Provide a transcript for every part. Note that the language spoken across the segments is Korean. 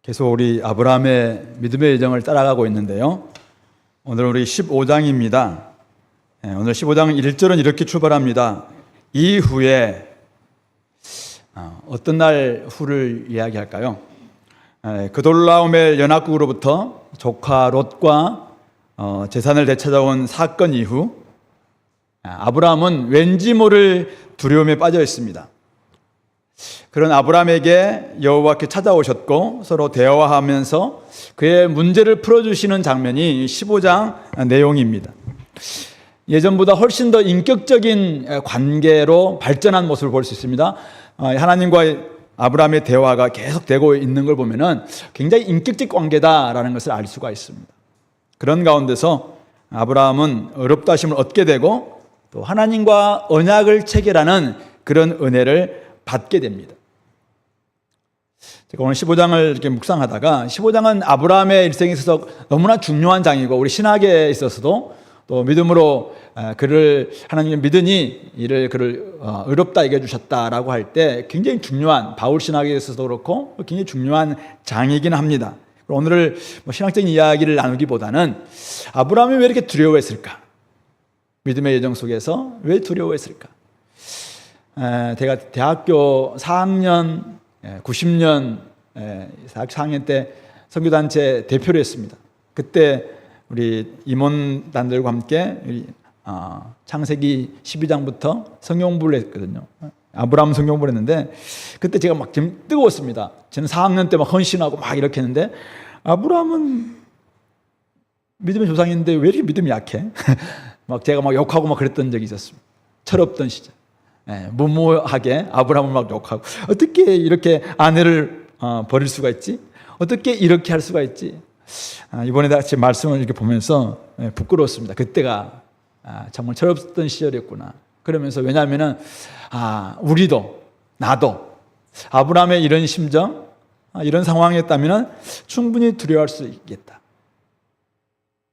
계속 우리 아브라함의 믿음의 여정을 따라가고 있는데요. 오늘 우리 15장입니다. 오늘 15장 1절은 이렇게 출발합니다. 이후에 어떤 날 후를 이야기할까요? 그돌라오멜 연합국으로부터 조카 롯과 재산을 되찾아온 사건 이후 아브라함은 왠지 모를 두려움에 빠져 있습니다. 그런 아브라함에게 여호와께 찾아오셨고 서로 대화하면서 그의 문제를 풀어주시는 장면이 15장 내용입니다. 예전보다 훨씬 더 인격적인 관계로 발전한 모습을 볼 수 있습니다. 하나님과의 아브라함의 대화가 계속되고 있는 걸 보면은 굉장히 인격적 관계다라는 것을 알 수가 있습니다. 그런 가운데서 아브라함은 어렵다 하심을 얻게 되고 또 하나님과 언약을 체결하는 그런 은혜를 받게 됩니다. 제가 오늘 15장을 이렇게 묵상하다가 15장은 아브라함의 일생에 있어서 너무나 중요한 장이고 우리 신학에 있어서도 또 믿음으로 그를 하나님을 믿으니 이를 그를 의롭다 여겨주셨다라고 할 때 굉장히 중요한 바울 신학에 있어서도 그렇고 굉장히 중요한 장이긴 합니다. 오늘을 신학적인 이야기를 나누기보다는 아브라함이 왜 이렇게 두려워했을까? 믿음의 여정 속에서 왜 두려워했을까? 제가 대학교 4학년, 90년 4학년 때 선교단체 대표를 했습니다. 그때 우리 임원단들과 함께 창세기 12장부터 성경공부를 했거든요. 아브라함 성경공부를 했는데 그때 제가 막 좀 뜨거웠습니다. 저는 4학년 때 막 헌신하고 막 이렇게 했는데 아브라함은 믿음의 조상인데 왜 이렇게 믿음이 약해? 막 제가 막 욕하고 막 그랬던 적이 있었습니다. 철없던 시절. 무모하게 아브라함을 막 욕하고 어떻게 이렇게 아내를 버릴 수가 있지? 어떻게 이렇게 할 수가 있지? 이번에 같이 말씀을 이렇게 보면서 부끄러웠습니다. 그때가 정말 철없던 시절이었구나. 그러면서 왜냐하면은 우리도 나도 아브라함의 이런 심정, 이런 상황이었다면은 충분히 두려워할 수 있겠다.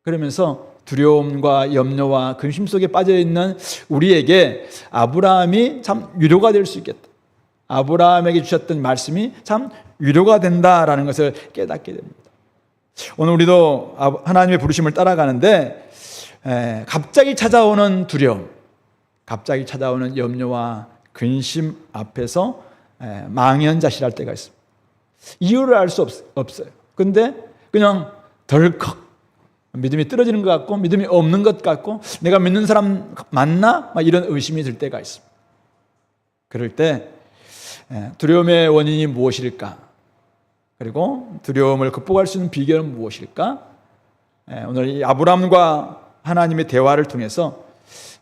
그러면서 두려움과 염려와 근심 속에 빠져있는 우리에게 아브라함이 참 위로가 될 수 있겠다. 아브라함에게 주셨던 말씀이 참 위로가 된다라는 것을 깨닫게 됩니다. 오늘 우리도 하나님의 부르심을 따라가는데 갑자기 찾아오는 두려움, 갑자기 찾아오는 염려와 근심 앞에서 망연자실할 때가 있습니다. 이유를 알 수 없어요. 근데 그냥 덜컥 믿음이 떨어지는 것 같고 믿음이 없는 것 같고 내가 믿는 사람 맞나? 막 이런 의심이 들 때가 있습니다. 그럴 때 두려움의 원인이 무엇일까? 그리고 두려움을 극복할 수 있는 비결은 무엇일까? 오늘 이 아브라함과 하나님의 대화를 통해서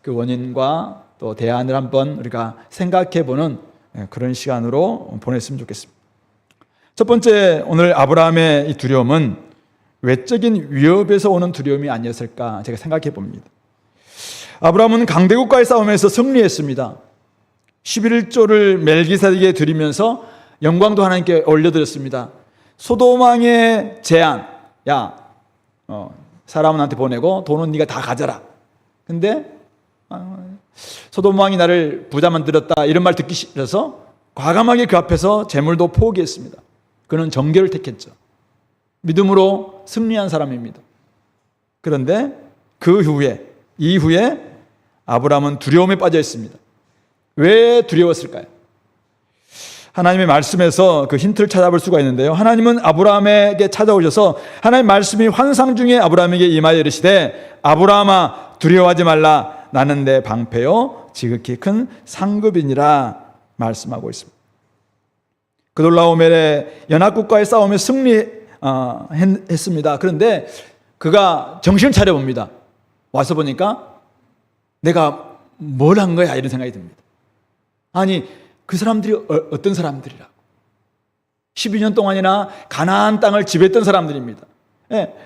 그 원인과 또 대안을 한번 우리가 생각해보는 그런 시간으로 보냈으면 좋겠습니다. 첫 번째 오늘 아브라함의 이 두려움은 외적인 위협에서 오는 두려움이 아니었을까 제가 생각해 봅니다. 아브라함은 강대국과의 싸움에서 승리했습니다. 11조를 멜기세덱에게 드리면서 영광도 하나님께 올려드렸습니다. 소돔 왕의 제안, 사람은 나한테 보내고 돈은 네가 다 가져라. 근데 소돔 왕이 나를 부자 만들었다 이런 말 듣기 싫어서 과감하게 그 앞에서 재물도 포기했습니다. 그는 정결을 택했죠. 믿음으로 승리한 사람입니다. 그런데 이후에 아브라함은 두려움에 빠져 있습니다. 왜 두려웠을까요? 하나님의 말씀에서 그 힌트를 찾아볼 수가 있는데요. 하나님은 아브라함에게 찾아오셔서 하나님의 말씀이 환상 중에 아브라함에게 임하여 이르시되 아브라함아 두려워하지 말라 나는 내 방패요 지극히 큰 상급이니라 말씀하고 있습니다. 그돌라오멜의 연합국과의 싸움에 했습니다. 그런데 그가 정신을 차려봅니다. 와서 보니까 내가 뭘 한 거야 이런 생각이 듭니다. 아니 그 사람들이 어떤 사람들이라고 12년 동안이나 가나안 땅을 지배했던 사람들입니다.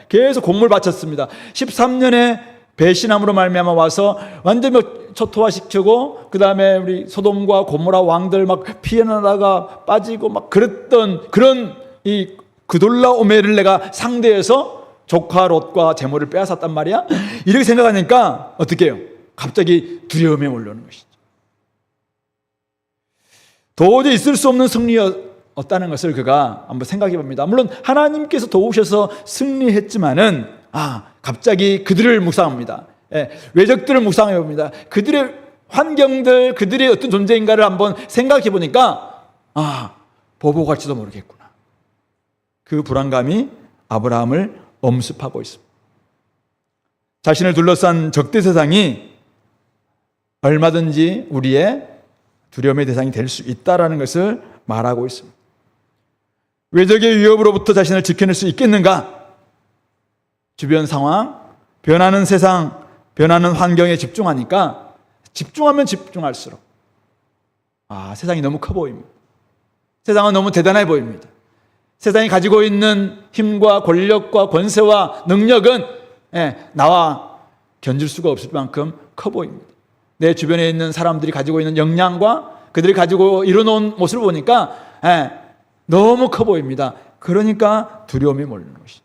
계속 공물 바쳤습니다. 13년에 배신함으로 말미암아 와서 완전히 초토화시키고 그 다음에 우리 소돔과 고모라 왕들 막 피해나다가 빠지고 막 그랬던 그런 이 그돌라오멜을 내가 상대해서 조카 롯과 재물을 빼앗았단 말이야? 이렇게 생각하니까 어떻게 해요? 갑자기 두려움에 몰려오는 것이죠. 도저히 있을 수 없는 승리였 없다는 것을 그가 한번 생각해 봅니다. 물론 하나님께서 도우셔서 승리했지만은 갑자기 그들을 묵상합니다. 외적들을 묵상해 봅니다. 그들의 환경들, 그들의 어떤 존재인가를 한번 생각해 보니까 보복할지도 모르겠구나. 그 불안감이 아브라함을 엄습하고 있습니다. 자신을 둘러싼 적대 세상이 얼마든지 우리의 두려움의 대상이 될 수 있다는 것을 말하고 있습니다. 외적의 위협으로부터 자신을 지켜낼 수 있겠는가? 주변 상황, 변하는 세상, 변하는 환경에 집중하니까 집중하면 집중할수록 세상이 너무 커 보입니다. 세상은 너무 대단해 보입니다. 세상이 가지고 있는 힘과 권력과 권세와 능력은 나와 견줄 수가 없을 만큼 커 보입니다. 내 주변에 있는 사람들이 가지고 있는 역량과 그들이 가지고 이뤄놓은 모습을 보니까 너무 커 보입니다. 그러니까 두려움이 몰리는 것이죠.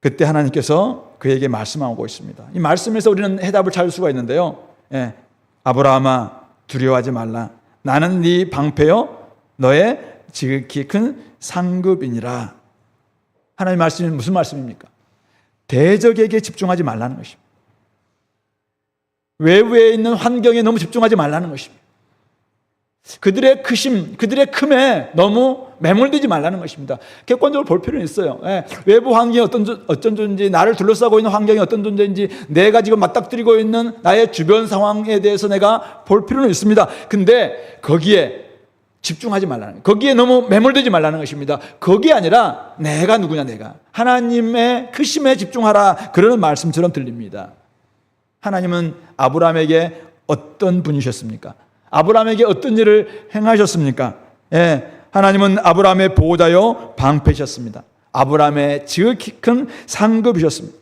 그때 하나님께서 그에게 말씀하고 있습니다. 이 말씀에서 우리는 해답을 찾을 수가 있는데요. 아브라함아 두려워하지 말라. 나는 네 방패요 너의 지극히 큰 상급이니라. 하나님 말씀이 무슨 말씀입니까? 대적에게 집중하지 말라는 것입니다. 외부에 있는 환경에 너무 집중하지 말라는 것입니다. 그들의 크심, 그들의 큼에 너무 매몰되지 말라는 것입니다. 객관적으로 볼 필요는 있어요. 외부 환경이 어떤 존재인지, 나를 둘러싸고 있는 환경이 어떤 존재인지, 내가 지금 맞닥뜨리고 있는 나의 주변 상황에 대해서 내가 볼 필요는 있습니다. 근데 거기에 집중하지 말라는 거예요. 거기에 너무 매몰되지 말라는 것입니다. 거기에 아니라 내가 누구냐, 내가. 하나님의 크심에 집중하라. 그러는 말씀처럼 들립니다. 하나님은 아브라함에게 어떤 분이셨습니까? 아브라함에게 어떤 일을 행하셨습니까? 하나님은 아브라함의 보호자요 방패셨습니다. 아브라함의 지극히 큰 상급이셨습니다.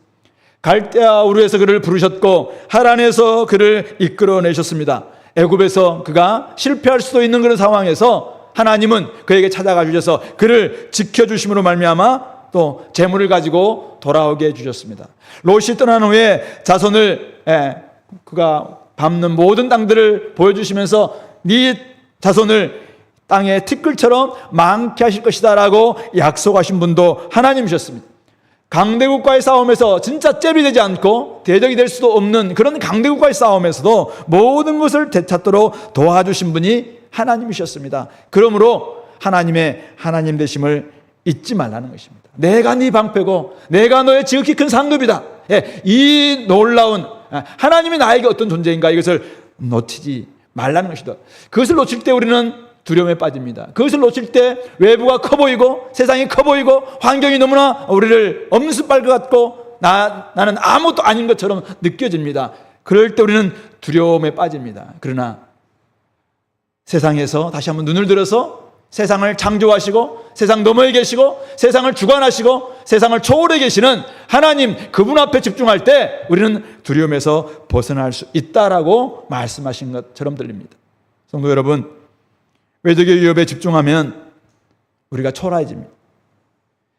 갈대아 우르에서 그를 부르셨고 하란에서 그를 이끌어내셨습니다. 애굽에서 그가 실패할 수도 있는 그런 상황에서 하나님은 그에게 찾아가 주셔서 그를 지켜주심으로 말미암아 또 재물을 가지고 돌아오게 해주셨습니다. 롯이 떠난 후에 자손을 그가 밟는 모든 땅들을 보여주시면서 네 자손을 땅의 티끌처럼 많게 하실 것이다 라고 약속하신 분도 하나님이셨습니다. 강대국과의 싸움에서 진짜 잽이 되지 않고 대적이 될 수도 없는 그런 강대국과의 싸움에서도 모든 것을 되찾도록 도와주신 분이 하나님이셨습니다. 그러므로 하나님의 하나님 되심을 잊지 말라는 것입니다. 내가 네 방패고 내가 너의 지극히 큰 상급이다. 이 놀라운 하나님이 나에게 어떤 존재인가 이것을 놓치지 말라는 것이다. 그것을 놓칠 때 우리는 두려움에 빠집니다. 그것을 놓칠 때 외부가 커 보이고 세상이 커 보이고 환경이 너무나 우리를 엄습할 것 같고 나는 아무것도 아닌 것처럼 느껴집니다. 그럴 때 우리는 두려움에 빠집니다. 그러나 세상에서 다시 한번 눈을 들어서 세상을 창조하시고 세상 너머에 계시고 세상을 주관하시고 세상을 초월해 계시는 하나님 그분 앞에 집중할 때 우리는 두려움에서 벗어날 수 있다라고 말씀하신 것처럼 들립니다. 성도 여러분, 외적의 위협에 집중하면 우리가 초라해집니다.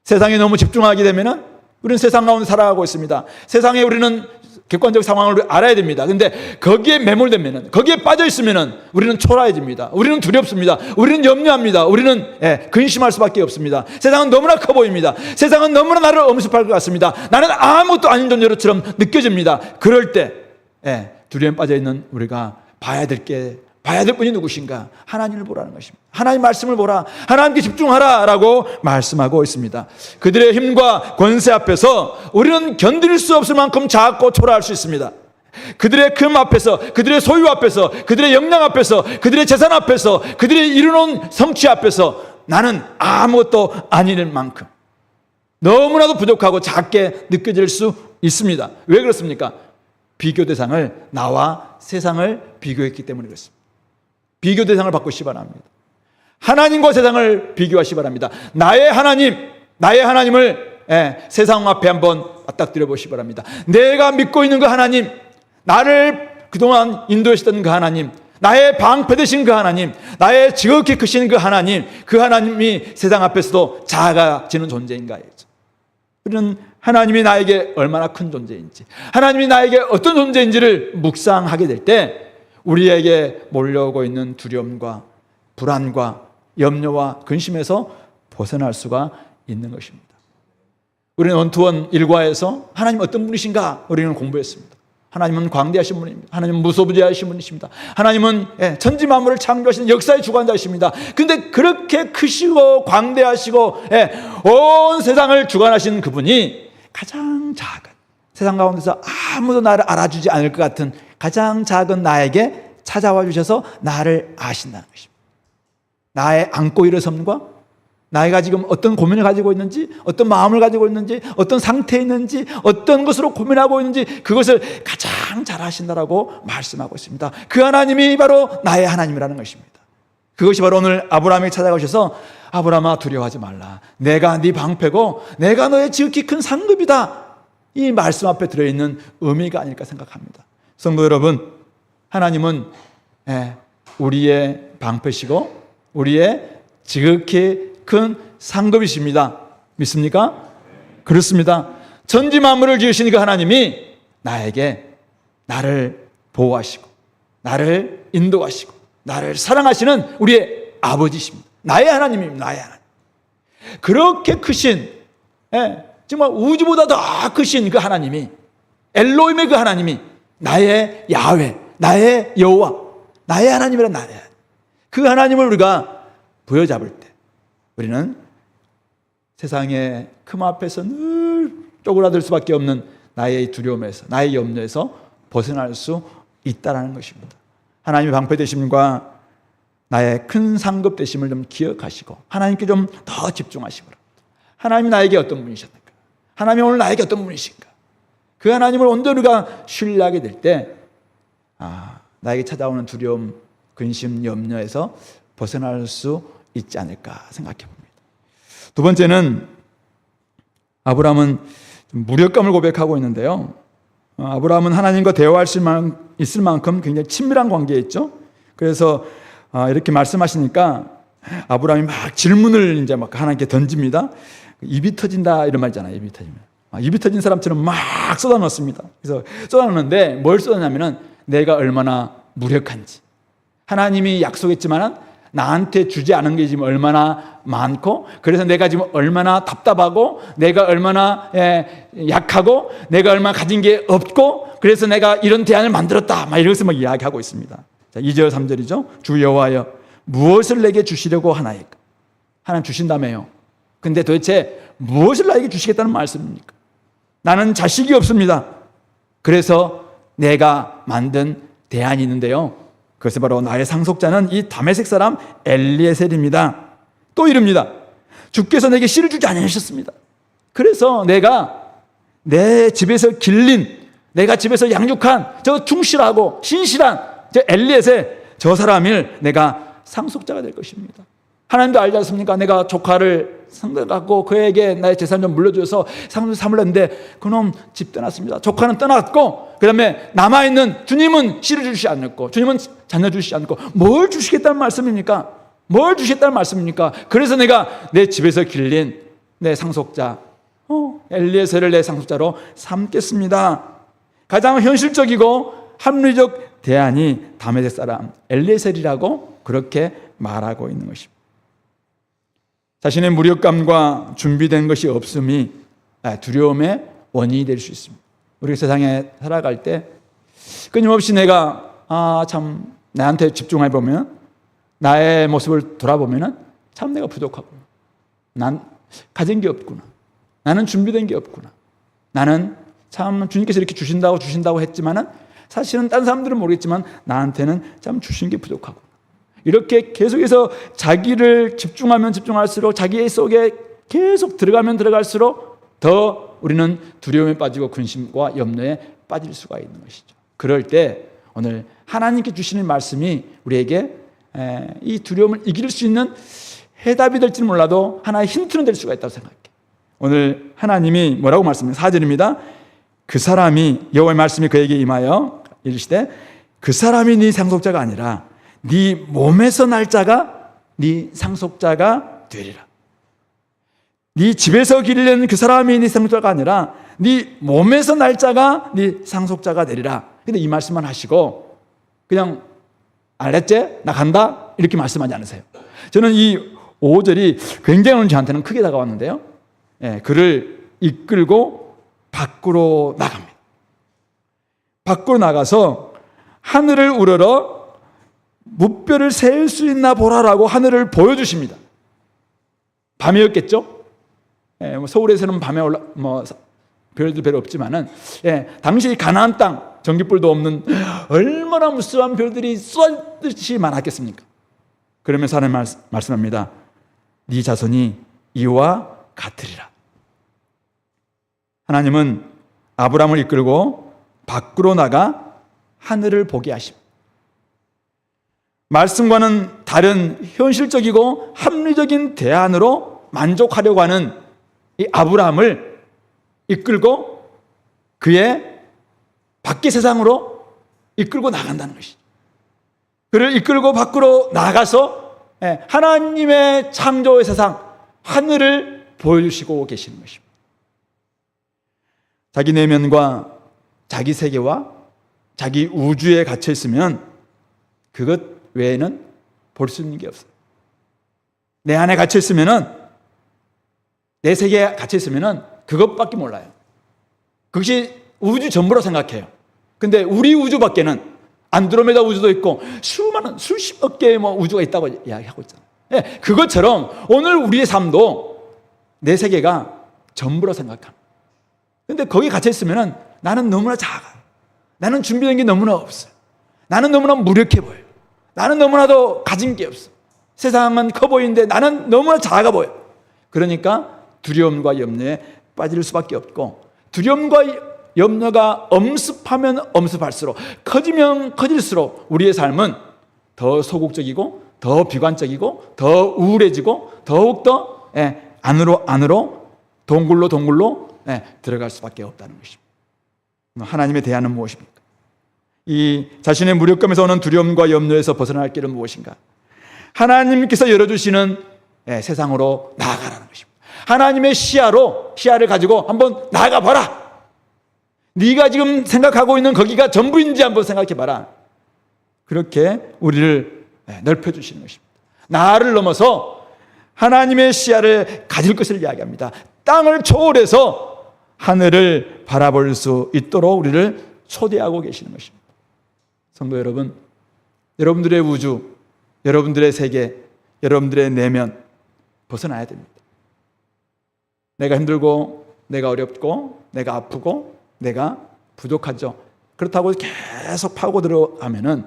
세상에 너무 집중하게 되면 우리는 세상 가운데 살아가고 있습니다. 세상에 우리는 객관적 상황을 알아야 됩니다. 근데 거기에 매몰되면, 거기에 빠져 있으면 우리는 초라해집니다. 우리는 두렵습니다. 우리는 염려합니다. 우리는 근심할 수밖에 없습니다. 세상은 너무나 커 보입니다. 세상은 너무나 나를 엄습할 것 같습니다. 나는 아무것도 아닌 존재로처럼 느껴집니다. 그럴 때 두려움에 빠져 있는 우리가 봐야 될 분이 누구신가? 하나님을 보라는 것입니다. 하나님 말씀을 보라. 하나님께 집중하라 라고 말씀하고 있습니다. 그들의 힘과 권세 앞에서 우리는 견딜 수 없을 만큼 작고 초라할 수 있습니다. 그들의 금 앞에서, 그들의 소유 앞에서, 그들의 역량 앞에서, 그들의 재산 앞에서, 그들의 이루는 성취 앞에서 나는 아무것도 아닌 만큼 너무나도 부족하고 작게 느껴질 수 있습니다. 왜 그렇습니까? 비교 대상을 나와 세상을 비교했기 때문에 그렇습니다. 비교 대상을 바꾸시기 바랍니다. 하나님과 세상을 비교하시기 바랍니다. 나의 하나님을 세상 앞에 한번 맞닥뜨려 보시기 바랍니다. 내가 믿고 있는 그 하나님, 나를 그동안 인도하시던 그 하나님, 나의 방패 되신 그 하나님, 나의 지극히 크신 그 하나님이 세상 앞에서도 작아지는 존재인가 해야죠. 우리는 하나님이 나에게 얼마나 큰 존재인지, 하나님이 나에게 어떤 존재인지를 묵상하게 될 때 우리에게 몰려오고 있는 두려움과 불안과 염려와 근심에서 벗어날 수가 있는 것입니다. 우리는 원투원 일과에서 하나님 어떤 분이신가 우리는 공부했습니다. 하나님은 광대하신 분입니다. 하나님은 무소부재하신 분이십니다. 하나님은 천지 만물을 창조하시는 역사의 주관자이십니다. 그런데 그렇게 크시고 광대하시고 온 세상을 주관하신 그분이 가장 작은, 세상 가운데서 아무도 나를 알아주지 않을 것 같은 가장 작은 나에게 찾아와 주셔서 나를 아신다는 것입니다. 나의 안고 일어섬과 나이가 지금 어떤 고민을 가지고 있는지, 어떤 마음을 가지고 있는지, 어떤 상태에 있는지, 어떤 것으로 고민하고 있는지 그것을 가장 잘 아신다라고 말씀하고 있습니다. 그 하나님이 바로 나의 하나님이라는 것입니다. 그것이 바로 오늘 아브라함에게 찾아가셔서 아브라함아 두려워하지 말라. 내가 네 방패고 내가 너의 지극히 큰 상급이다. 이 말씀 앞에 들어있는 의미가 아닐까 생각합니다. 성도 여러분, 하나님은 우리의 방패시고 우리의 지극히 큰 상급이십니다. 믿습니까? 그렇습니다. 천지 만물을 지으신 그 하나님이 나에게 나를 보호하시고 나를 인도하시고 나를 사랑하시는 우리의 아버지십니다. 나의 하나님입니다. 나의 하나님. 그렇게 크신 정말 우주보다 더 크신 그 하나님이, 엘로힘의 그 하나님이 나의 야훼, 나의 여호와, 나의 하나님이란 나의 하나님. 그 하나님을 우리가 부여잡을 때 우리는 세상의 금 앞에서 늘 쪼그라들 수밖에 없는 나의 두려움에서, 나의 염려에서 벗어날 수 있다는 것입니다. 하나님의 방패 되심과 나의 큰 상급 되심을 좀 기억하시고 하나님께 좀 더 집중하시기 바랍니다. 하나님이 나에게 어떤 분이셨는가? 하나님이 오늘 나에게 어떤 분이신가? 그 하나님을 온전히 우리가 신뢰하게 될 때 나에게 찾아오는 두려움, 근심, 염려에서 벗어날 수 있지 않을까 생각해 봅니다. 두 번째는 아브라함은 무력감을 고백하고 있는데요. 아브라함은 하나님과 대화할 수 있을 만큼 굉장히 친밀한 관계에 있죠. 그래서 이렇게 말씀하시니까 아브라함이 막 질문을 이제 막 하나님께 던집니다. 입이 터진다 이런 말 있잖아요. 입이 터지면. 입이 터진 사람처럼 막 쏟아넣습니다. 그래서 쏟아넣는데 뭘 쏟아냐면은 내가 얼마나 무력한지. 하나님이 약속했지만은 나한테 주지 않은 게 지금 얼마나 많고, 그래서 내가 지금 얼마나 답답하고, 내가 얼마나 약하고, 내가 얼마나 가진 게 없고, 그래서 내가 이런 대안을 만들었다. 막 이것을 막 이야기하고 있습니다. 자, 2절, 3절이죠. 주 여호와여, 무엇을 내게 주시려고 하나이까? 하나님 주신다며요. 근데 도대체 무엇을 나에게 주시겠다는 말씀입니까? 나는 자식이 없습니다. 그래서 내가 만든 대안이 있는데요. 그것이 바로 나의 상속자는 이 다메섹 사람 엘리에셀입니다. 또 이릅니다. 주께서 내게 씨를 주지 않으셨습니다. 그래서 내가 내 집에서 길린, 내가 집에서 양육한 저 충실하고 신실한 저 엘리에셀, 저 사람을 내가 상속자가 될 것입니다. 하나님도 알지 않습니까? 내가 조카를 상대갖고 그에게 나의 재산 좀 물려줘서 상속자 삼으려는데 그놈 집 떠났습니다. 조카는 떠났고, 그 다음에 남아있는 주님은 씨를 주시지 않았고, 주님은 자녀 주시지 않고, 뭘 주시겠다는 말씀입니까? 뭘 주시겠다는 말씀입니까? 그래서 내가 내 집에서 길린 내 상속자 엘리에셀을 내 상속자로 삼겠습니다. 가장 현실적이고 합리적 대안이 다메섹 사람 엘리에셀이라고 그렇게 말하고 있는 것입니다. 자신의 무력감과 준비된 것이 없음이 두려움의 원인이 될 수 있습니다. 우리 세상에 살아갈 때 끊임없이 내가 참 나한테 집중해 보면, 나의 모습을 돌아보면 참 내가 부족하구나. 난 가진 게 없구나. 나는 준비된 게 없구나. 나는 참 주님께서 이렇게 주신다고 했지만은 사실은 다른 사람들은 모르겠지만 나한테는 참 주신 게 부족하구나. 이렇게 계속해서 자기를 집중하면 집중할수록 자기 속에 계속 들어가면 들어갈수록 더 우리는 두려움에 빠지고 근심과 염려에 빠질 수가 있는 것이죠. 그럴 때 오늘 하나님께 주시는 말씀이 우리에게 이 두려움을 이길 수 있는 해답이 될지는 몰라도 하나의 힌트는 될 수가 있다고 생각해요. 오늘 하나님이 뭐라고 말씀해요? 4절입니다. 그 사람이, 여호와의 말씀이 그에게 임하여 이르시되 그 사람이 네 상속자가 아니라 네 몸에서 날 자가 네 상속자가 되리라. 네 집에서 기르는 그 사람이 네 상속자가 아니라 네 몸에서 날 자가 네 상속자가 되리라. 근데 이 말씀만 하시고 그냥 알았지? 나 간다? 이렇게 말씀하지 않으세요. 저는 이 5절이 굉장히 오늘 저한테는 크게 다가왔는데요. 그를 이끌고 밖으로 나갑니다. 밖으로 나가서 하늘을 우러러 무뼈를 셀 수 있나 보라라고 하늘을 보여주십니다. 밤이었겠죠? 서울에서는 밤에 별들 별로 없지만은, 당시 가나안 땅, 전기불도 없는 얼마나 무수한 별들이 쏟듯이 많았겠습니까? 그러면서 하나님 말씀합니다. 네 자손이 이와 같으리라. 하나님은 아브라함을 이끌고 밖으로 나가 하늘을 보게 하십니다. 말씀과는 다른 현실적이고 합리적인 대안으로 만족하려고 하는 이 아브라함을 이끌고 그의 밖의 세상으로 이끌고 나간다는 것이죠. 그를 이끌고 밖으로 나가서 하나님의 창조의 세상, 하늘을 보여주시고 계시는 것입니다. 자기 내면과 자기 세계와 자기 우주에 갇혀 있으면 그것 외에는 볼 수 있는 게 없어요. 내 안에 갇혀 있으면은, 내 세계에 갇혀 있으면은 그것밖에 몰라요. 그것이 우주 전부로 생각해요. 근데 우리 우주밖에는 안드로메다 우주도 있고 수많은 수십억 개의 우주가 있다고 이야기하고 있잖아요. 그것처럼 오늘 우리의 삶도 내 세계가 전부로 생각합니다. 근데 거기 갇혀 있으면은 나는 너무나 작아요. 나는 준비된 게 너무나 없어요. 나는 너무나 무력해 보여요. 나는 너무나도 가진 게 없어. 세상은 커 보이는데 나는 너무나 작아 보여. 그러니까 두려움과 염려에 빠질 수밖에 없고, 두려움과 염려가 엄습하면 엄습할수록, 커지면 커질수록 우리의 삶은 더 소극적이고 더 비관적이고 더 우울해지고 더욱더 안으로 동굴로 들어갈 수밖에 없다는 것입니다. 하나님의 대안은 무엇입니까? 이 자신의 무력감에서 오는 두려움과 염려에서 벗어날 길은 무엇인가? 하나님께서 열어주시는 세상으로 나아가라는 것입니다. 하나님의 시야를 가지고 한번 나아가봐라. 네가 지금 생각하고 있는 거기가 전부인지 한번 생각해봐라. 그렇게 우리를 넓혀주시는 것입니다. 나를 넘어서 하나님의 시야를 가질 것을 이야기합니다. 땅을 초월해서 하늘을 바라볼 수 있도록 우리를 초대하고 계시는 것입니다. 성도 여러분, 여러분들의 우주, 여러분들의 세계, 여러분들의 내면 벗어나야 됩니다. 내가 힘들고, 내가 어렵고, 내가 아프고, 내가 부족하죠. 그렇다고 계속 파고 들어가면은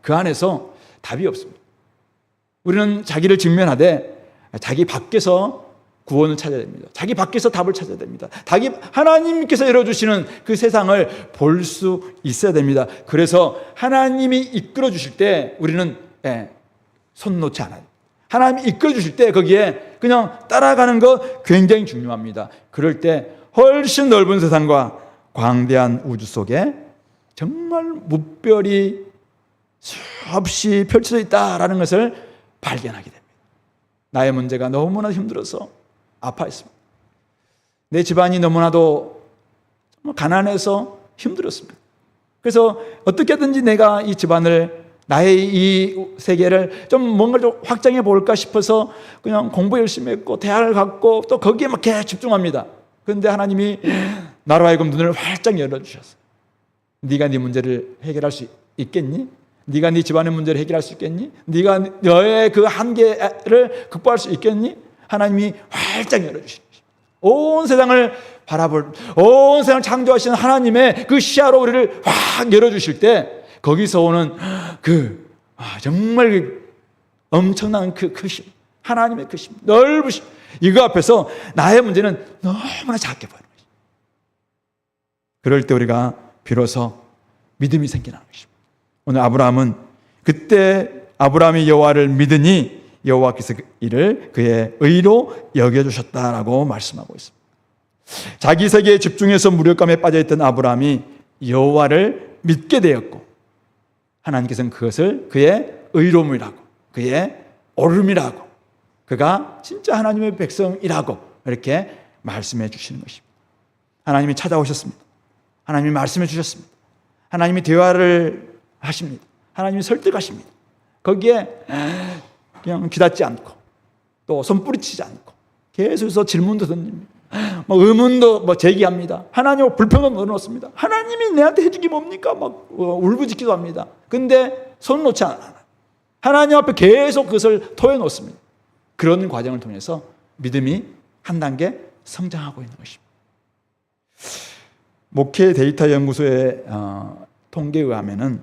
그 안에서 답이 없습니다. 우리는 자기를 직면하되 자기 밖에서 구원을 찾아야 됩니다. 자기 밖에서 답을 찾아야 됩니다. 하나님께서 열어주시는 그 세상을 볼 수 있어야 됩니다. 그래서 하나님이 이끌어 주실 때 우리는 손 놓지 않아요. 하나님이 이끌어 주실 때 거기에 그냥 따라가는 거 굉장히 중요합니다. 그럴 때 훨씬 넓은 세상과 광대한 우주 속에 정말 무별이 수없이 펼쳐져 있다라는 것을 발견하게 됩니다. 나의 문제가 너무나 힘들어서 아파했습니다. 내 집안이 너무나도 가난해서 힘들었습니다. 그래서 어떻게든지 내가 이 집안을, 나의 이 세계를 좀 뭔가 좀 확장해 볼까 싶어서 그냥 공부 열심히 했고 대학을 갔고 또 거기에 막 계속 집중합니다. 그런데 하나님이 나로 하여금 눈을 활짝 열어주셨어요. 네가 네 문제를 해결할 수 있겠니? 네가 네 집안의 문제를 해결할 수 있겠니? 네가 너의 그 한계를 극복할 수 있겠니? 하나님이 활짝 열어주신 것입니다. 온 세상을 온 세상을 창조하시는 하나님의 그 시야로 우리를 확 열어주실 때 거기서 오는 정말 엄청난 그 크심, 하나님의 크심, 넓으심, 이거 앞에서 나의 문제는 너무나 작게 보이는 것입니다. 그럴 때 우리가 비로소 믿음이 생겨나는 것입니다. 오늘 아브라함은 그때 아브라함이 여호와를 믿으니 여호와께서 이를 그의 의로 여겨주셨다라고 말씀하고 있습니다. 자기 세계에 집중해서 무력감에 빠져있던 아브라함이 여호와를 믿게 되었고 하나님께서는 그것을 그의 의로움이라고, 그의 옳음이라고, 그가 진짜 하나님의 백성이라고 이렇게 말씀해 주시는 것입니다. 하나님이 찾아오셨습니다. 하나님이 말씀해 주셨습니다. 하나님이 대화를 하십니다. 하나님이 설득하십니다. 거기에 그냥 귀닫지 않고 또 손뿌리치지 않고 계속해서 질문도 던집니다. 의문도 제기합니다. 하나님 불평도 넣어놓습니다. 하나님이 내한테 해준 게 뭡니까? 울부짖기도 합니다. 근데 손 놓지 않아요. 하나님 앞에 계속 그것을 토해놓습니다. 그런 과정을 통해서 믿음이 한 단계 성장하고 있는 것입니다. 목회 데이터 연구소의 통계에 의하면은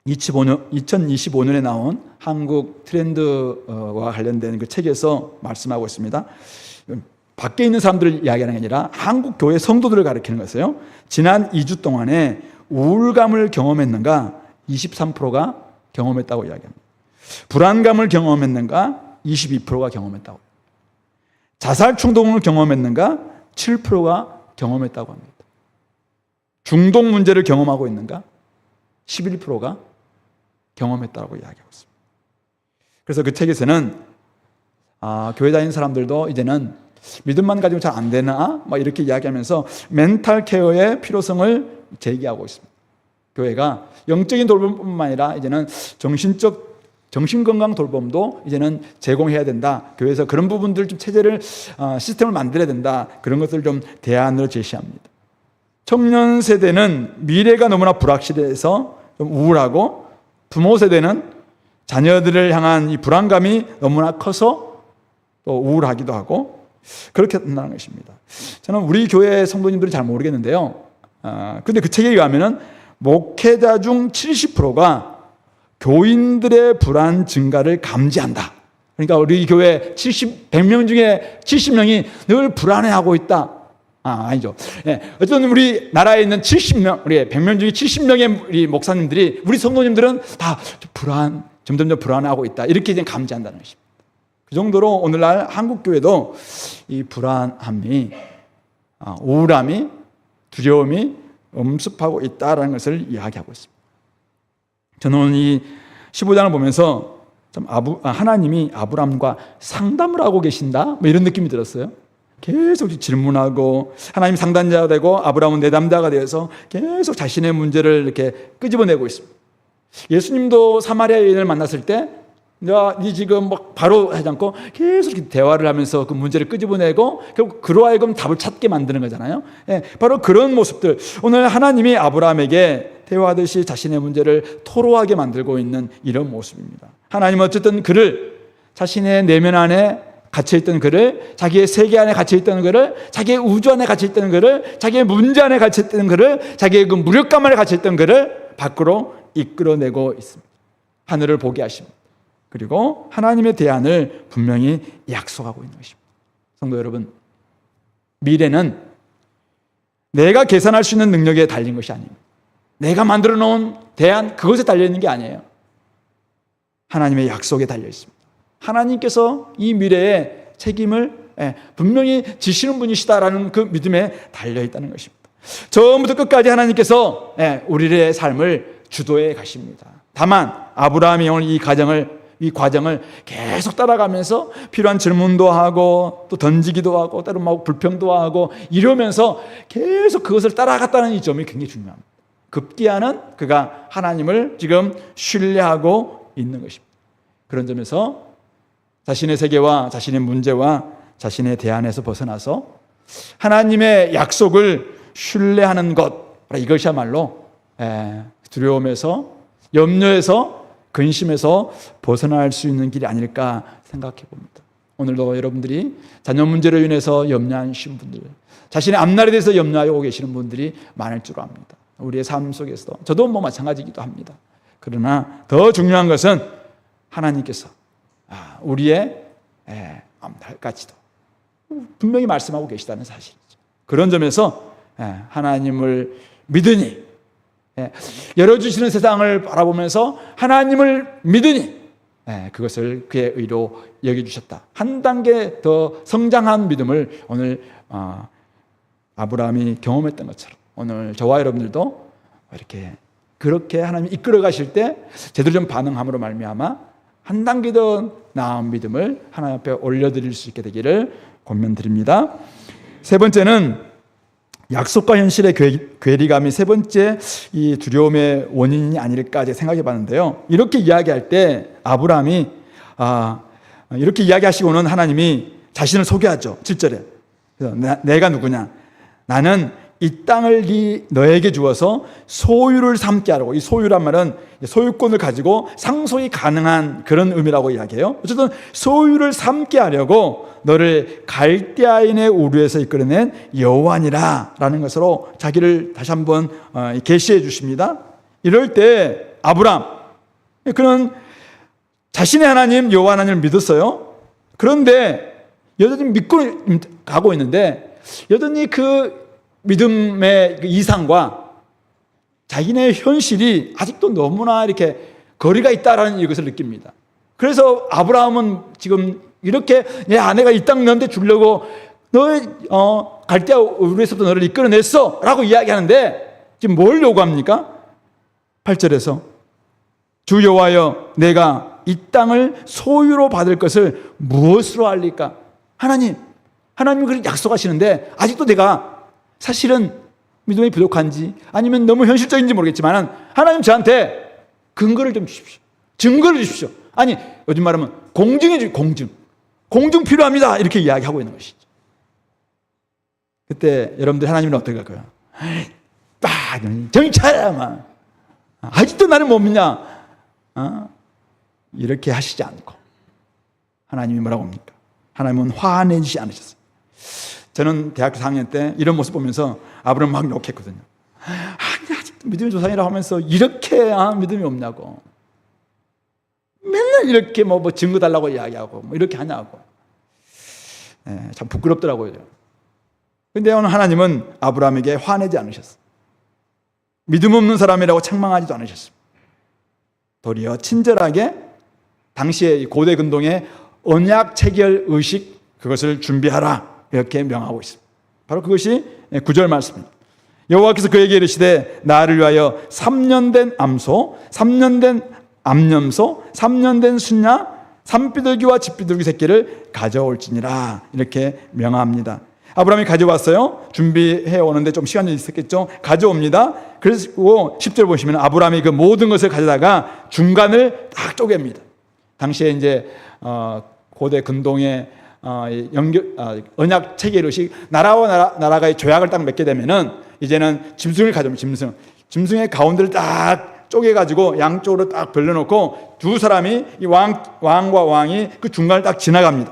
2025년에 나온 한국 트렌드와 관련된 그 책에서 말씀하고 있습니다. 밖에 있는 사람들을 이야기하는 게 아니라 한국 교회 성도들을 가리키는 것이에요. 지난 2주 동안에 우울감을 경험했는가? 23%가 경험했다고 이야기합니다. 불안감을 경험했는가? 22%가 경험했다고. 자살 충동을 경험했는가? 7%가 경험했다고 합니다. 중독 문제를 경험하고 있는가? 11%가 경험했다고 이야기하고 있습니다. 그래서 그 책에서는 교회 다니는 사람들도 이제는 믿음만 가지고 잘 안 되나? 이렇게 이야기하면서 멘탈 케어의 필요성을 제기하고 있습니다. 교회가 영적인 돌봄뿐만 아니라 이제는 정신건강 돌봄도 이제는 제공해야 된다. 교회에서 그런 부분들 좀 체제를, 시스템을 만들어야 된다. 그런 것들을 좀 대안으로 제시합니다. 청년 세대는 미래가 너무나 불확실해서 좀 우울하고, 부모 세대는 자녀들을 향한 이 불안감이 너무나 커서 또 우울하기도 하고, 그렇게 된다는 것입니다. 저는 우리 교회 성도님들은 잘 모르겠는데요. 근데 그 책에 의하면은 목회자 중 70%가 교인들의 불안 증가를 감지한다. 그러니까 우리 교회 100명 중에 70명이 늘 불안해하고 있다. 아니죠. 예. 어쨌든 우리 나라에 있는 70명, 우리 100명 중에 70명의 우리 목사님들이, 우리 성도님들은 다 점점점 불안해하고 있다. 이렇게 이제 감지한다는 것입니다. 그 정도로 오늘날 한국교회도 이 불안함이, 우울함이, 두려움이 엄습하고 있다는 것을 이야기하고 있습니다. 저는 오늘 이 15장을 보면서 좀 하나님이 아브라함과 상담을 하고 계신다? 이런 느낌이 들었어요. 계속 질문하고, 하나님 상담자가 되고 아브라함은 내담자가 되어서 계속 자신의 문제를 이렇게 끄집어내고 있습니다. 예수님도 사마리아 여인을 만났을 때, 네 지금 바로 하지 않고 계속 이렇게 대화를 하면서 그 문제를 끄집어내고 결국 그로 하여금 답을 찾게 만드는 거잖아요. 예, 바로 그런 모습들, 오늘 하나님이 아브라함에게 대화하듯이 자신의 문제를 토로하게 만들고 있는 이런 모습입니다. 하나님은 어쨌든 그를, 자신의 내면 안에 갇혀있던 그를, 자기의 세계 안에 갇혀있던 그를, 자기의 우주 안에 갇혀있던 그를, 자기의 문제 안에 갇혀있던 그를, 자기의 그 무력감 안에 갇혀있던 그를 밖으로 이끌어내고 있습니다. 하늘을 보게 하십니다. 그리고 하나님의 대안을 분명히 약속하고 있는 것입니다. 성도 여러분, 미래는 내가 계산할 수 있는 능력에 달린 것이 아닙니다. 내가 만들어 놓은 대안, 그것에 달려있는 게 아니에요. 하나님의 약속에 달려 있습니다. 하나님께서 이 미래의 책임을 분명히 지시는 분이시다라는 그 믿음에 달려있다는 것입니다. 처음부터 끝까지 하나님께서 우리의 삶을 주도해 가십니다. 다만 아브라함이 오늘 이 과정을 계속 따라가면서 필요한 질문도 하고 또 던지기도 하고 때로 불평도 하고 이러면서 계속 그것을 따라갔다는 이 점이 굉장히 중요합니다. 급기야는 그가 하나님을 지금 신뢰하고 있는 것입니다. 그런 점에서 자신의 세계와 자신의 문제와 자신의 대안에서 벗어나서 하나님의 약속을 신뢰하는 것, 이것이야말로 두려움에서, 염려에서, 근심에서 벗어날 수 있는 길이 아닐까 생각해 봅니다. 오늘도 여러분들이 자녀 문제로 인해서 염려하시는 분들, 자신의 앞날에 대해서 염려하고 계시는 분들이 많을 줄 압니다. 우리의 삶 속에서도, 저도 마찬가지이기도 합니다. 그러나 더 중요한 것은 하나님께서 우리의 앞날까지도 분명히 말씀하고 계시다는 사실이죠. 그런 점에서 하나님을 믿으니, 열어주시는 세상을 바라보면서 하나님을 믿으니 그것을 그의 의로 여겨주셨다. 한 단계 더 성장한 믿음을 오늘 아브라함이 경험했던 것처럼 오늘 저와 여러분들도 이렇게 그렇게 하나님이 이끌어 가실 때 제대로 좀 반응함으로 말미암아 한 단계 더 나은 믿음을 하나님 앞에 올려드릴 수 있게 되기를 권면드립니다. 세 번째는 약속과 현실의 괴리감이 세 번째 이 두려움의 원인이 아닐까 생각해 봤는데요. 이렇게 이야기할 때 아브라함이 이렇게 이야기하시고는 하나님이 자신을 소개하죠. 7절에. 그래서 내가 누구냐? 나는 이 땅을 너에게 주어서 소유를 삼게 하라고. 이 소유란 말은 소유권을 가지고 상속이 가능한 그런 의미라고 이야기해요. 어쨌든 소유를 삼게 하려고 너를 갈대아인의 우르에서 이끌어낸 여호와니라 라는 것으로 자기를 다시 한번 계시해 주십니다. 이럴 때 아브라함, 그는 자신의 하나님 여호와 하나님을 믿었어요. 그런데 여전히 믿고 가고 있는데 여전히 그 믿음의 이상과 자기네 현실이 아직도 너무나 이렇게 거리가 있다라는 이것을 느낍니다. 그래서 아브라함은 지금 이렇게 내 아내가 이 땅 너한테 주려고 너 갈대아 우르에서부터 너를 이끌어냈어 라고 이야기하는데 지금 뭘 요구합니까? 8절에서 주 여호와여 내가 이 땅을 소유로 받을 것을 무엇으로 알리까? 하나님이 그렇게 약속하시는데 아직도 내가 사실은 믿음이 부족한지 아니면 너무 현실적인지 모르겠지만 하나님 저한테 근거를 좀 주십시오. 증거를 주십시오. 아니 요즘 말하면 공증해 주십시오. 공증 필요합니다. 이렇게 이야기하고 있는 것이죠. 그때 여러분들 하나님은 어떻게 할 거예요? 정신 차려. 아직도 나를 못 믿냐? 이렇게 하시지 않고 하나님이 뭐라고 합니까? 하나님은 화내지 않으셨어요. 저는 대학교 4학년 때 이런 모습 보면서 아브라함 막 욕했거든요. 아니 아직도 믿음의 조상이라고 하면서 이렇게 믿음이 없냐고. 맨날 이렇게 뭐 증거 달라고 이야기하고 뭐 이렇게 하냐고. 참 부끄럽더라고요. 그런데 오늘 하나님은 아브라함에게 화내지 않으셨어요. 믿음 없는 사람이라고 책망하지도 않으셨습니다. 도리어 친절하게 당시의 고대 근동의 언약 체결 의식 그것을 준비하라 이렇게 명하고 있습니다. 바로 그것이 9절 말씀입니다. 여호와께서 그에게 이르시되 나를 위하여 3년 된 암소, 3년 된 암염소, 3년 된 순양, 산비둘기와 집비둘기 새끼를 가져올지니라 이렇게 명합니다. 아브라함이 가져왔어요. 준비해 오는데 좀 시간이 있었겠죠. 가져옵니다. 그리고 10절 보시면 아브라함이 그 모든 것을 가져다가 중간을 딱 쪼갭니다. 당시에 이제 고대 근동의 언약 체계 의식, 나라와 나라가 나라가 딱 맺게 되면은 이제는 짐승을 가져옵니다. 짐승의 가운데를 딱 쪼개가지고 양쪽으로 딱 벌려놓고 두 사람이 이 왕과 왕이 그 중간을 딱 지나갑니다.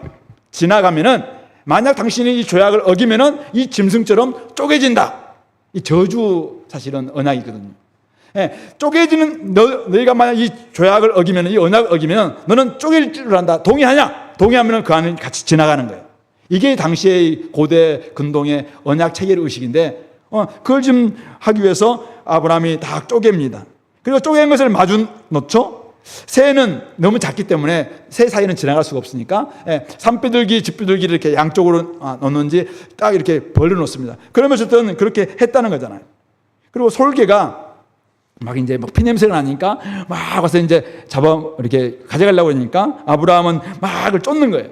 지나가면은 만약 당신이 이 조약을 어기면은 이 짐승처럼 쪼개진다. 이 저주 사실은 언약이거든요. 쪼개지는 너희가 만약 이 조약을 어기면 이 언약을 어기면 너는 쪼개질 줄 안다. 동의하냐? 동의하면 그 안에 같이 지나가는 거예요. 이게 당시의 고대 근동의 언약 체계 의식인데 그걸 좀 하기 위해서 아브라함이 다 쪼갭니다. 그리고 쪼갠 것을 마주 놓죠. 새는 너무 작기 때문에 새 사이는 지나갈 수가 없으니까 산비둘기, 집비둘기를 이렇게 양쪽으로 놓는지 딱 이렇게 벌려 놓습니다. 그러면 어쨌든 그렇게 했다는 거잖아요. 그리고 솔개가 막 이제 막 피냄새가 나니까 막 와서 이제 이렇게 가져가려고 하니까 아브라함은 막을 쫓는 거예요.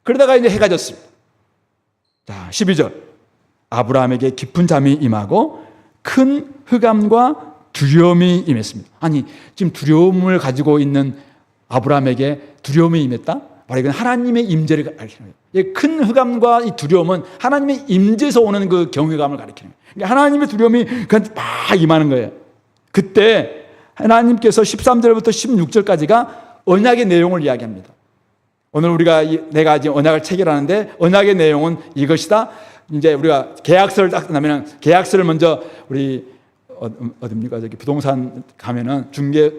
그러다가 이제 해가 졌습니다. 자, 12절. 아브라함에게 깊은 잠이 임하고 큰 흑암과 두려움이 임했습니다. 아니, 지금 두려움을 가지고 있는 아브라함에게 두려움이 임했다? 바로 이건 하나님의 임재를 가리키는 거예요. 큰 흑암과 이 두려움은 하나님의 임재에서 오는 그 경외감을 가리키는 거예요. 그러니까 하나님의 두려움이 그한테 막 임하는 거예요. 그때 하나님께서 13절부터 16절까지가 언약의 내용을 이야기합니다. 오늘 내가 이제 언약을 체결하는데 언약의 내용은 이것이다. 이제 우리가 계약서를 딱 나면 계약서를 먼저 우리 어딥니까? 저기 부동산 가면은 중개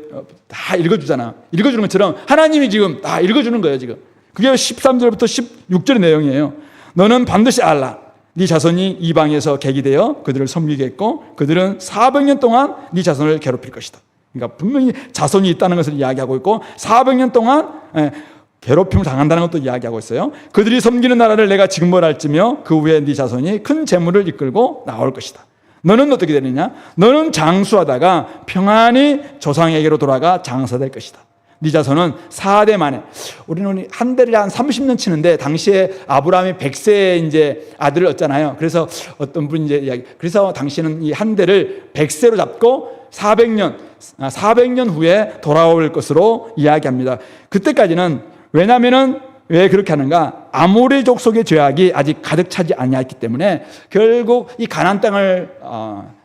다 읽어주잖아. 읽어주는 것처럼 하나님이 지금 다 읽어주는 거예요, 지금. 그게 13절부터 16절의 내용이에요. 너는 반드시 알라. 네 자손이 이방에서 객이 되어 그들을 섬기겠고 그들은 400년 동안 네 자손을 괴롭힐 것이다. 그러니까 분명히 자손이 있다는 것을 이야기하고 있고 400년 동안 괴롭힘을 당한다는 것도 이야기하고 있어요. 그들이 섬기는 나라를 내가 징벌할지며 그 후에 네 자손이 큰 재물을 이끌고 나올 것이다. 너는 어떻게 되느냐? 너는 장수하다가 평안히 조상에게로 돌아가 장사될 것이다. 네 자손은 4대 만에. 우리는 한 대를 한 30년 치는데 당시에 아브라함이 100세에 이제 아들을 얻잖아요. 그래서 어떤 분이 이제 이야기, 그래서 당시에는 이 한 대를 100세로 잡고 400년 후에 돌아올 것으로 이야기합니다. 그때까지는, 왜냐면은 왜 그렇게 하는가? 아모리 족속의 죄악이 아직 가득 차지 아니했기 때문에 결국 이 가나안 땅을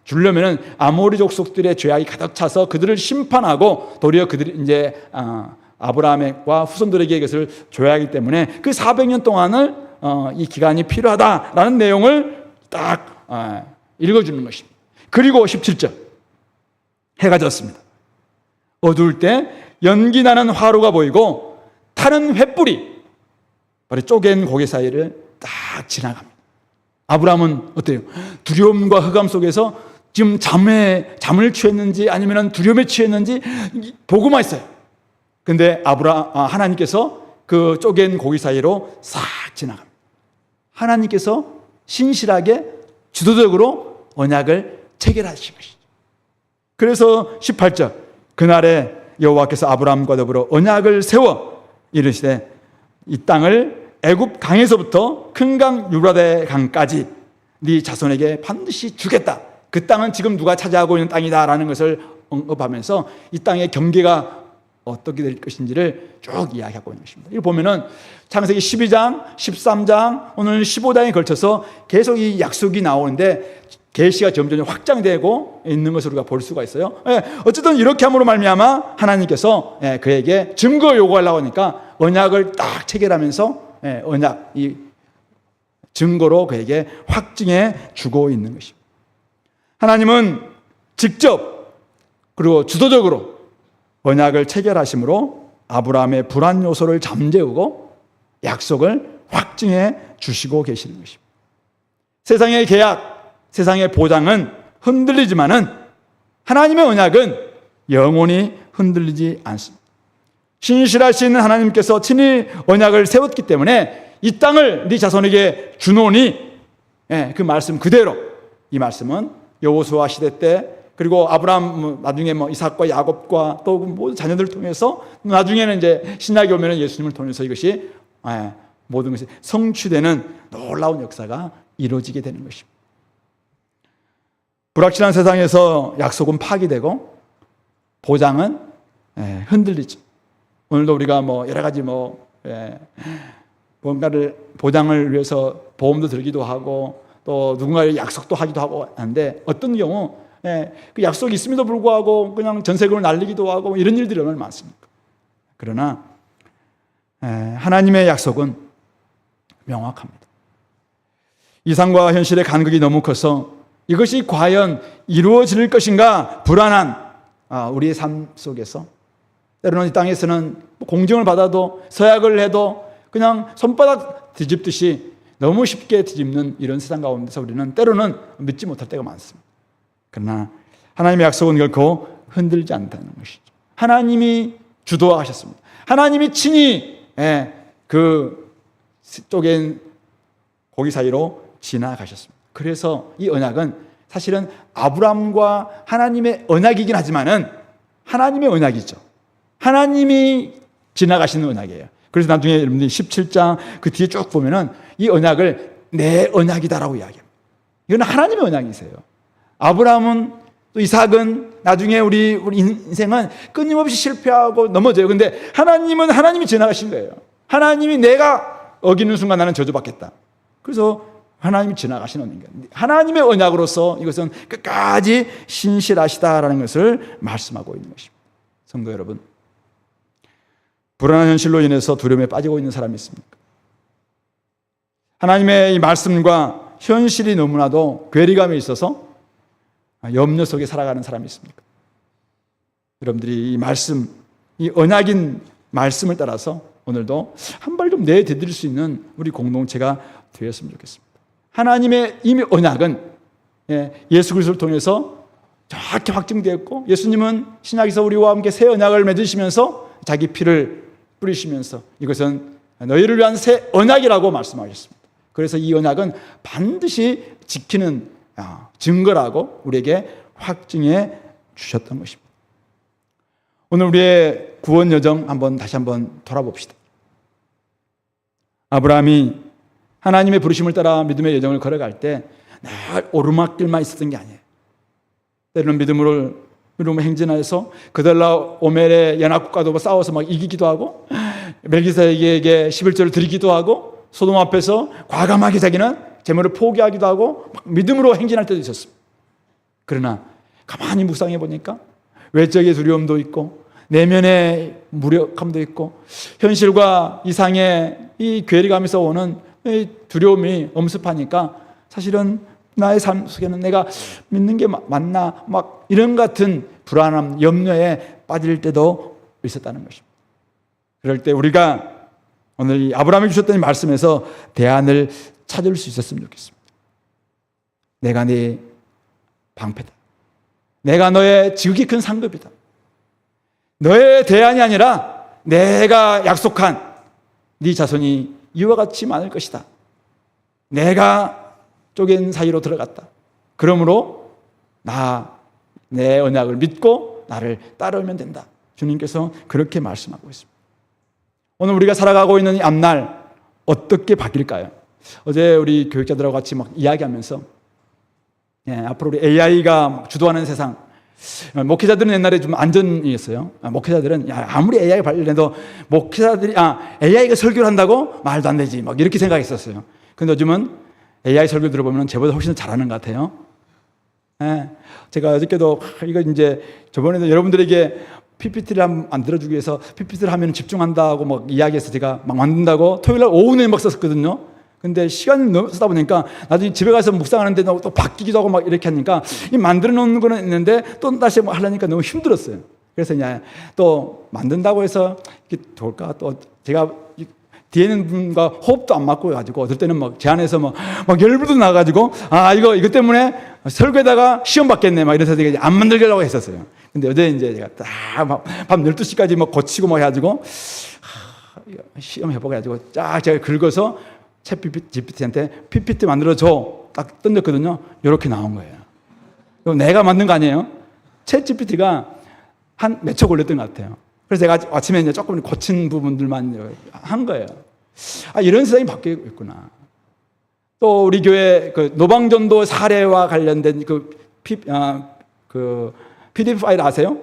주려면은 아모리 족속들의 죄악이 가득 차서 그들을 심판하고 도리어 그들이 이제 아브라함과 후손들에게 이것을 줘야 하기 때문에 그 400년 동안을 이 기간이 필요하다라는 내용을 딱 읽어주는 것입니다. 그리고 17절, 해가 졌습니다. 어두울 때 연기 나는 화로가 보이고 타는 횃불이 바로 쪼갠 고개 사이를 딱 지나갑니다. 아브라함은 어때요? 두려움과 흑암 속에서 지금 잠을 취했는지 아니면 두려움에 취했는지 보고만 있어요. 근데 하나님께서 그 쪼갠 고기 사이로 싹 지나갑니다. 하나님께서 신실하게 주도적으로 언약을 체결하신 것이죠. 그래서 18절, 그날에 여호와께서 아브라함과 더불어 언약을 세워 이르시되 이 땅을 애굽 강에서부터 큰 강 유브라데 강까지 네 자손에게 반드시 주겠다. 그 땅은 지금 누가 차지하고 있는 땅이다라는 것을 언급하면서 이 땅의 경계가 어떻게 될 것인지를 쭉 이야기하고 있는 것입니다. 이걸 보면은 창세기 12장, 13장, 오늘 15장에 걸쳐서 계속 이 약속이 나오는데 계시가 점점 확장되고 있는 것을 우리가 볼 수가 있어요. 어쨌든 이렇게 함으로 말미암아 하나님께서 그에게 증거 요구하려고 하니까 언약을 딱 체결하면서 언약, 이 증거로 그에게 확증해 주고 있는 것입니다. 하나님은 직접 그리고 주도적으로 언약을 체결하심으로 아브라함의 불안 요소를 잠재우고 약속을 확증해 주시고 계시는 것입니다. 세상의 계약, 세상의 보장은 흔들리지만은 하나님의 언약은 영원히 흔들리지 않습니다. 신실하신 하나님께서 친히 언약을 세웠기 때문에 이 땅을 네 자손에게 주노니, 그 말씀 그대로, 이 말씀은 여호수아 시대 때 그리고 아브라함 나중에 이삭과 야곱과 또 모든 자녀들을 통해서 나중에는 이제 신약이 오면은 예수님을 통해서 이것이 모든 것이 성취되는 놀라운 역사가 이루어지게 되는 것입니다. 불확실한 세상에서 약속은 파기되고 보장은 흔들리죠. 오늘도 우리가 여러 가지 뭔가를 보장을 위해서 보험도 들기도 하고 또 누군가의 약속도 하기도 하고 하는데 어떤 경우 그 약속이 있음에도 불구하고 그냥 전세금을 날리기도 하고 이런 일들이 얼마나 많습니까? 그러나 하나님의 약속은 명확합니다. 이상과 현실의 간극이 너무 커서 이것이 과연 이루어질 것인가 불안한 우리의 삶 속에서 때로는 이 땅에서는 공정을 받아도 서약을 해도 그냥 손바닥 뒤집듯이 너무 쉽게 뒤집는 이런 세상 가운데서 우리는 때로는 믿지 못할 때가 많습니다. 그러나 하나님의 약속은 결코 흔들지 않다는 것이죠. 하나님이 주도하셨습니다. 하나님이 친히 그 쪼갠 고기 사이로 지나가셨습니다. 그래서 이 언약은 사실은 아브라함과 하나님의 언약이긴 하지만은 하나님의 언약이죠. 하나님이 지나가시는 언약이에요. 그래서 나중에 여러분들이 17장 그 뒤에 쭉 보면은 이 언약을 내 언약이다라고 이야기합니다. 이건 하나님의 언약이세요. 아브라함은 또 이삭은 나중에 우리 인생은 끊임없이 실패하고 넘어져요. 근데 하나님은 하나님이 지나가신 거예요. 하나님이 내가 어기는 순간 나는 저주받겠다. 그래서 하나님이 지나가시는 언약. 하나님의 언약으로서 이것은 끝까지 신실하시다라는 것을 말씀하고 있는 것입니다. 성도 여러분, 불안한 현실로 인해서 두려움에 빠지고 있는 사람이 있습니까? 하나님의 이 말씀과 현실이 너무나도 괴리감이 있어서 염려 속에 살아가는 사람이 있습니까? 여러분들이 이 말씀, 이 언약인 말씀을 따라서 오늘도 한 발 좀 내디딜 수 있는 우리 공동체가 되었으면 좋겠습니다. 하나님의 이미 언약은 예수 그리스도를 통해서 정확히 확증되었고 예수님은 신약에서 우리와 함께 새 언약을 맺으시면서 자기 피를 뿌리시면서 이것은 너희를 위한 새 언약이라고 말씀하셨습니다. 그래서 이 언약은 반드시 지키는 증거라고 우리에게 확증해 주셨던 것입니다. 오늘 우리의 구원 여정 다시 한번 돌아봅시다. 아브라함이 하나님의 부르심을 따라 믿음의 여정을 걸어갈 때 늘 오르막길만 있었던 게 아니에요. 때로는 믿음으로 행진하여서 그들라 오멜의 연합국과도 싸워서 막 이기기도 하고, 멜기세덱에게 11조를 드리기도 하고, 소돔 앞에서 과감하게 자기는 재물을 포기하기도 하고 막 믿음으로 행진할 때도 있었습니다. 그러나 가만히 묵상해 보니까 외적의 두려움도 있고 내면의 무력함도 있고 현실과 이상의 이 괴리감에서 오는 이 두려움이 엄습하니까 사실은 나의 삶 속에는 내가 믿는 게 맞나 막 이런 같은 불안함, 염려에 빠질 때도 있었다는 것입니다. 그럴 때 우리가 오늘 이 아브라함이 주셨던 이 말씀에서 대안을 찾을 수 있었으면 좋겠습니다. 내가 네 방패다. 내가 너의 지극히 큰 상급이다. 너의 대안이 아니라 내가 약속한 네 자손이 이와 같이 많을 것이다. 내가 쪼갠 사이로 들어갔다. 그러므로 내 언약을 믿고 나를 따르면 된다. 주님께서 그렇게 말씀하고 있습니다. 오늘 우리가 살아가고 있는 이 앞날 어떻게 바뀔까요? 어제 우리 교육자들하고 같이 막 이야기하면서 앞으로 우리 AI가 주도하는 세상, 목회자들은 옛날에 좀 안전이었어요. 목회자들은 아무리 AI 관련해도 목회자들이 AI가 설교를 한다고 말도 안 되지 막 이렇게 생각했었어요. 근데 요즘은 AI 설교 들어보면 저보다 훨씬 더 잘하는 것 같아요. 제가 어저께도 이거 이제 저번에도 여러분들에게 PPT를 만들어주기 위해서 PPT를 하면 집중한다고 막 이야기해서 제가 막 만든다고 토요일날 오후 내내 막 썼거든요. 근데 시간이 너무 쓰다 보니까 나중에 집에 가서 묵상하는데 또 바뀌기도 하고 막 이렇게 하니까 이 만들어 놓는 거는 있는데 또 다시 뭐 하려니까 너무 힘들었어요. 그래서 이제 또 만든다고 해서 이게 좋을까? 또 제가 뒤에 있는 분과 호흡도 안 맞고 해가지고 어떨 때는 막 제 안에서 막 열불도 나가지고 이거 때문에 설교에다가 시험 받겠네 막 이래서 제가 안 만들려고 했었어요. 근데 어제 이제 제가 딱 밤 12시까지 막 고치고 막 해가지고 시험 해보고 해가지고 쫙 제가 긁어서 챗 GPT한테 PPT 만들어줘 딱 던졌거든요. 이렇게 나온 거예요. 그럼 내가 만든 거 아니에요? 챗 GPT가 한 몇 초 걸렸던 것 같아요. 그래서 제가 아침에 이제 조금 고친 부분들만 한 거예요. 이런 세상이 바뀌고 있구나. 또 우리 교회 그 노방전도 사례와 관련된 PDF 파일 아세요?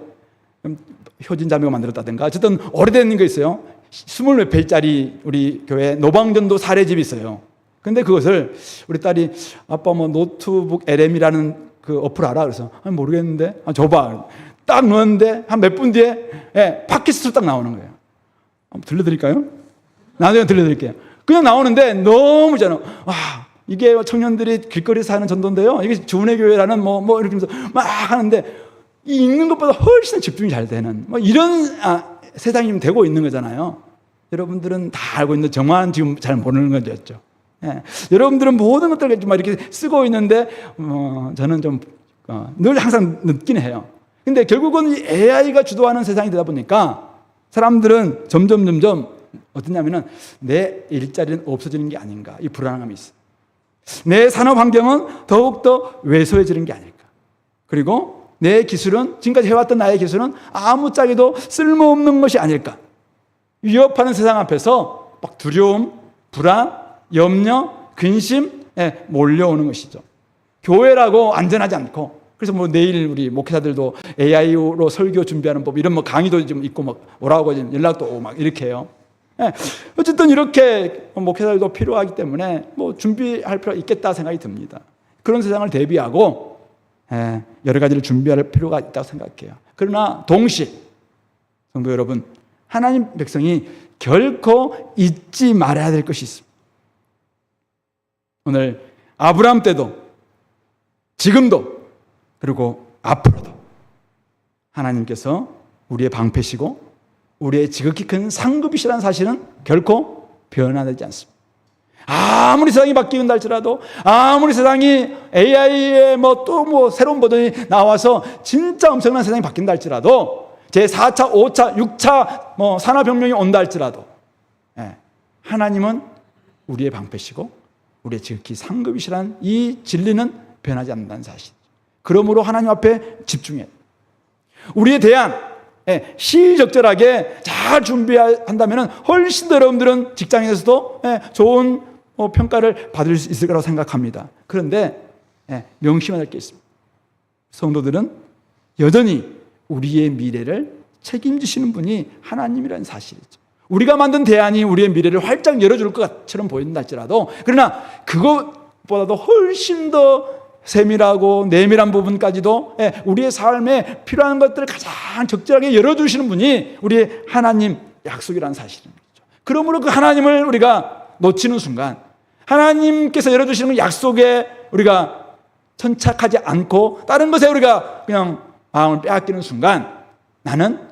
효진 자매가 만들었다든가 어쨌든 오래된 거 있어요. 20몇 페이지짜리 우리 교회 노방전도 사례집이 있어요. 근데 그것을 우리 딸이 아빠 뭐 노트북 LM이라는 그 어플 알아? 그래서 모르겠는데 줘봐. 딱 넣었는데 한 몇 분 뒤에 팟캐스트로 딱 나오는 거예요. 한번 들려드릴까요? 나중에 들려드릴게요. 그냥 나오는데 너무 이게 청년들이 길거리에서 하는 전도인데요. 이게 주은혜 교회라는 뭐 이렇게 하면서 막 하는데 이 읽는 것보다 훨씬 집중이 잘 되는 이런 세상이 좀 되고 있는 거잖아요. 여러분들은 다 알고 있는데 저만 지금 잘 모르는 거죠. 여러분들은 모든 것들을 좀 이렇게 쓰고 있는데 저는 좀 늘 항상 느끼는 해요. 근데 결국은 이 AI가 주도하는 세상이 되다 보니까 사람들은 점점 어떠냐면은 내 일자리는 없어지는 게 아닌가 이 불안함이 있어. 내 산업 환경은 더욱더 왜소해지는 게 아닐까. 그리고 내 기술은 지금까지 해왔던 나의 기술은 아무짝에도 쓸모없는 것이 아닐까. 위협하는 세상 앞에서 막 두려움, 불안, 염려, 근심에 몰려오는 것이죠. 교회라고 안전하지 않고 그래서 내일 우리 목회자들도 AI로 설교 준비하는 법 이런 강의도 좀 있고 막 오라고 연락도 오고 막 이렇게 해요. 어쨌든 이렇게 목회자들도 필요하기 때문에 준비할 필요가 있겠다 생각이 듭니다. 그런 세상을 대비하고 여러 가지를 준비할 필요가 있다고 생각해요. 그러나 동시에 성도 여러분, 하나님 백성이 결코 잊지 말아야 될 것이 있습니다. 오늘 아브라함 때도 지금도 그리고 앞으로도 하나님께서 우리의 방패시고 우리의 지극히 큰 상급이시라는 사실은 결코 변화되지 않습니다. 아무리 세상이 바뀐다 할지라도 아무리 세상이 AI의 새로운 버전이 나와서 진짜 엄청난 세상이 바뀐다 할지라도 제4차, 5차, 6차 산업혁명이 온다 할지라도 하나님은 우리의 방패시고 우리의 지극히 상급이시라는 이 진리는 변하지 않는다는 사실. 그러므로 하나님 앞에 집중해요. 우리의 대안, 시적절하게 잘 준비한다면 훨씬 더 여러분들은 직장에서도 좋은 평가를 받을 수 있을 거라고 생각합니다. 그런데 명심해야 할 게 있습니다. 성도들은 여전히 우리의 미래를 책임지시는 분이 하나님이라는 사실이죠. 우리가 만든 대안이 우리의 미래를 활짝 열어줄 것처럼 보인다 할지라도, 그러나 그것보다도 훨씬 더 세밀하고 내밀한 부분까지도 우리의 삶에 필요한 것들을 가장 적절하게 열어주시는 분이 우리의 하나님 약속이라는 사실입니다. 그러므로 그 하나님을 우리가 놓치는 순간, 하나님께서 열어주시는 약속에 우리가 천착하지 않고 다른 것에 우리가 그냥 마음을 빼앗기는 순간, 나는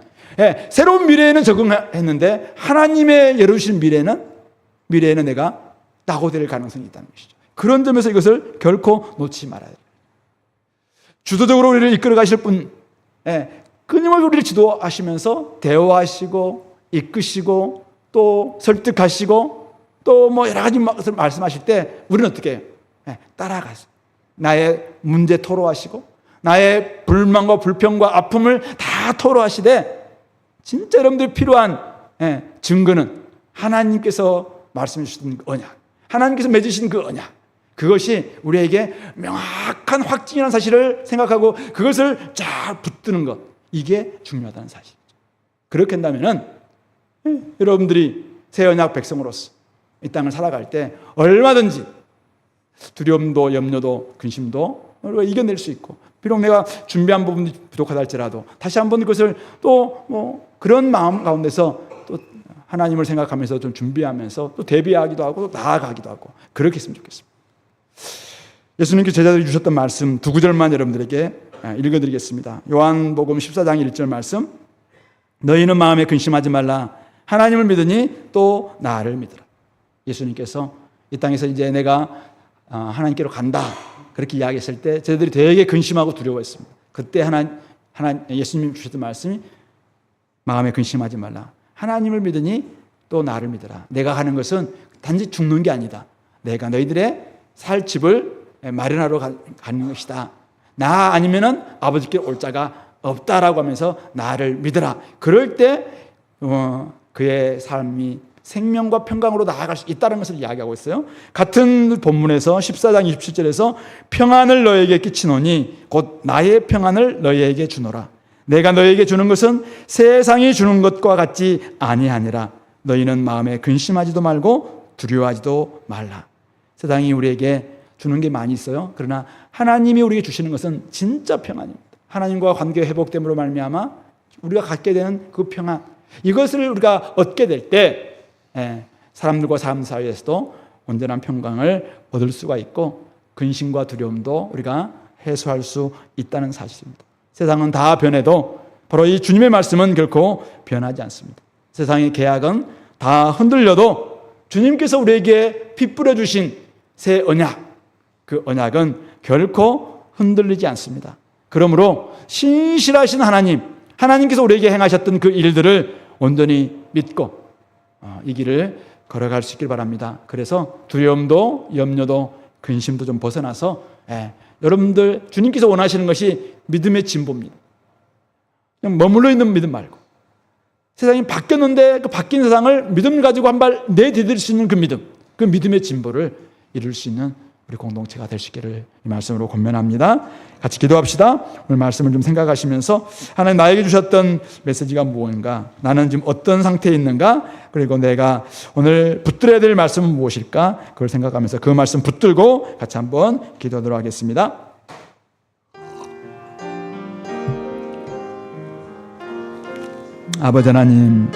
새로운 미래에는 적응했는데 하나님의 열어주신 미래에는 내가 낙오될 가능성이 있다는 것이죠. 그런 점에서 이것을 결코 놓치지 말아야 돼요. 주도적으로 우리를 이끌어 가실 분, 끊임없이 우리를 지도하시면서 대화하시고 이끄시고 또 설득하시고 또 뭐 여러 가지 것을 말씀하실 때 우리는 어떻게 해요? 따라가서 나의 문제 토로하시고 나의 불만과 불평과 아픔을 다 토로하시되, 진짜 여러분들이 필요한 증거는 하나님께서 말씀해 주신 언약, 하나님께서 맺으신 그 언약, 그것이 우리에게 명확한 확증이라는 사실을 생각하고 그것을 잘 붙드는 것, 이게 중요하다는 사실이죠. 그렇게 한다면 여러분들이 새 언약 백성으로서 이 땅을 살아갈 때 얼마든지 두려움도 염려도 근심도 우리가 이겨낼 수 있고, 비록 내가 준비한 부분이 부족하다 할지라도 다시 한번 그것을 또 그런 마음 가운데서 또 하나님을 생각하면서 좀 준비하면서 또 대비하기도 하고 또 나아가기도 하고 그렇게 했으면 좋겠습니다. 예수님께 제자들이 주셨던 말씀 두 구절만 여러분들에게 읽어드리겠습니다. 요한복음 14장 1절 말씀, 너희는 마음에 근심하지 말라. 하나님을 믿으니 또 나를 믿으라. 예수님께서 이 땅에서 이제 내가 하나님께로 간다 그렇게 이야기했을 때 저희들이 되게 근심하고 두려워했습니다. 그때 예수님 주셨던 말씀이 마음에 근심하지 말라. 하나님을 믿으니 또 나를 믿으라. 내가 가는 것은 단지 죽는 게 아니다. 내가 너희들의 살 집을 마련하러 가는 것이다. 나 아니면은 아버지께 올 자가 없다라고 하면서 나를 믿으라. 그럴 때 그의 삶이 생명과 평강으로 나아갈 수 있다는 것을 이야기하고 있어요. 같은 본문에서 14장 27절에서 평안을 너에게 끼치노니 곧 나의 평안을 너희에게 주노라. 내가 너희에게 주는 것은 세상이 주는 것과 같지 아니하니라. 너희는 마음에 근심하지도 말고 두려워하지도 말라. 세상이 우리에게 주는 게 많이 있어요. 그러나 하나님이 우리에게 주시는 것은 진짜 평안입니다. 하나님과 관계 회복됨으로 말미암아 우리가 갖게 되는 그 평안, 이것을 우리가 얻게 될 때 사람들과 사람 사이에서도 온전한 평강을 얻을 수가 있고 근심과 두려움도 우리가 해소할 수 있다는 사실입니다. 세상은 다 변해도 바로 이 주님의 말씀은 결코 변하지 않습니다. 세상의 계약은 다 흔들려도 주님께서 우리에게 핏뿌려 주신 새 언약, 그 언약은 결코 흔들리지 않습니다. 그러므로 신실하신 하나님께서 우리에게 행하셨던 그 일들을 온전히 믿고 이 길을 걸어갈 수 있길 바랍니다. 그래서 두려움도 염려도 근심도 좀 벗어나서 여러분들 주님께서 원하시는 것이 믿음의 진보입니다. 그냥 머물러 있는 믿음 말고 세상이 바뀌었는데 그 바뀐 세상을 믿음 가지고 한 발 내디딜 수 있는 그 믿음, 그 믿음의 진보를 이룰 수 있는 우리 공동체가 될 수 있기를 이 말씀으로 권면합니다. 같이 기도합시다. 오늘 말씀을 좀 생각하시면서 하나님 나에게 주셨던 메시지가 무엇인가, 나는 지금 어떤 상태에 있는가, 그리고 내가 오늘 붙들어야 될 말씀은 무엇일까, 그걸 생각하면서 그 말씀 붙들고 같이 한번 기도하도록 하겠습니다. 아버지 하나님,